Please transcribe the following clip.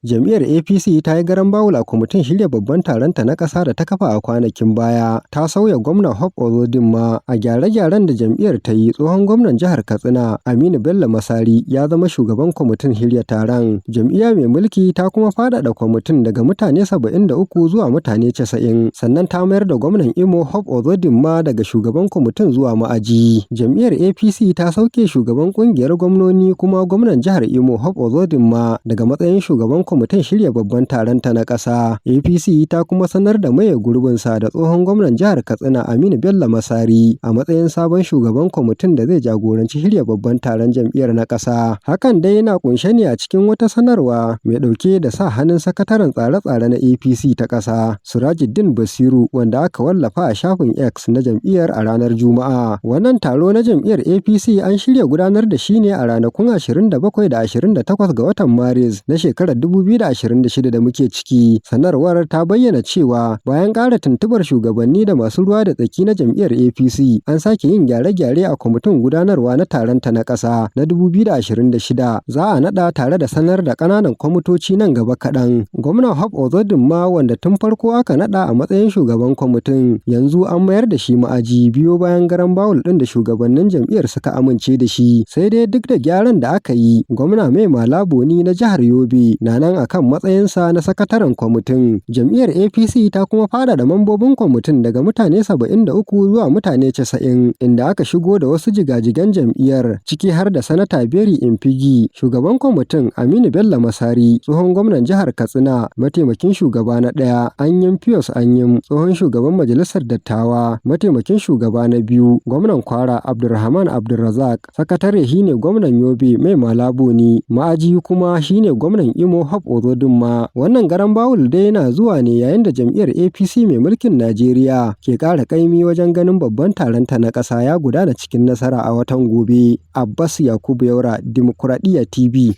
Jam'iyyar APC ta yi garan bawul a kwamitin shirya babban taronta na ƙasa da ta kafa a kwanakin baya. Ta sauya gwamna Hope Uzodinma a gyare-gyaren da jam'iyyar ta yi. Tsohon gwamnan jihar Katsina Aminu Bello Masari ya zama shugaban kwamitin shirya taron. Jam'iyya mai mulki ta kuma faɗaɗa kwamitin daga mutane 73 zuwa mutane 90. Sannan ta mayar da gwamnan Imo Hope Uzodinma daga shugaban kwamitin zuwa ma'aji. Jam'iyyar APC ta sauke shugaban ƙungiyar gwamnoni kuma gwamnan jihar Imo Hope Uzodinma daga matsayin shugaban kwamitin shirya babban taronta na ƙasa. APC ta kuma sanar da maye gurbinsa da tsohon gwamnan jihar Katsina Aminu Bello Masari a matsayin sabon shugaban kwamitin da zai jagoranci shirya babban taron jam'iyyar na ƙasa. Hakan dai yana kunshe ne a cikin wata sanarwa mai ɗauke da sa hannun sakataren tsare-tsare na APC ta ƙasa Surajuddin Basiru wanda aka wallafa a shafin X na jam'iyyar a ranar Juma'a. Wannan taro na jam'iyyar APC an shirya gudanar da shi ne a ranakun 27 da 28 ga watan Maris na shekarar 2026 da muke ciki. Sanarwar ta bayyana cewa bayan ƙara tuntubar shugabanni da masu ruwa da tsaki na jam'iyyar APC an sake yin gyare-gyare a kwamitin gudanarwa na taronta na ƙasa na 2026. Za a naɗa tare da sanar da ƙananan kwamitoci nan gaba kaɗan. Gwamna Hope Uzodinma wanda tun farko aka naɗa a matsayin shugaban kwamitin yanzu an mayar da shi ma'aji biyo bayan garan bawul ɗin da shugabannin jam'iyyar suka amince da shi. Sai dai duk da gyaran da aka yi, gwamna Mai Malabuni na jihar Yobe na nan akan matsayinsa na sakataren kwamitin. Jam'iyyar APC ta kuma faɗaɗa mambobin kwamitin daga mutane 73 zuwa mutane 90 inda aka shigo da wasu jigajigan jam'iyyar ciki har da sanata Beri Impigi, shugaban kwamitin Aminu Bello Masari, tsohon gwamnan jihar Katsina, mataimakin shugaba na ɗaya Anyim Pius Anyim, tsohon shugaban majalisar dattawa, mataimakin shugaba na biyu gwamnan Kwara Abdulrahman Abdulrazak, sakatare shine gwamnan Yobe Mai Malabuni, ma'aji kuma shine gwamnan Imo Hope Uzodinma. Wannan garan bawul dai yana zuwa ne yayin da jam'iyyar APC mai mulkin Najeriya ke ƙara ƙaimi wajen ganin babban taronta na ƙasa ya gudana cikin nasara a watan gobe. Abbas Yakubu Yaura, Dimokuraɗiyya TV.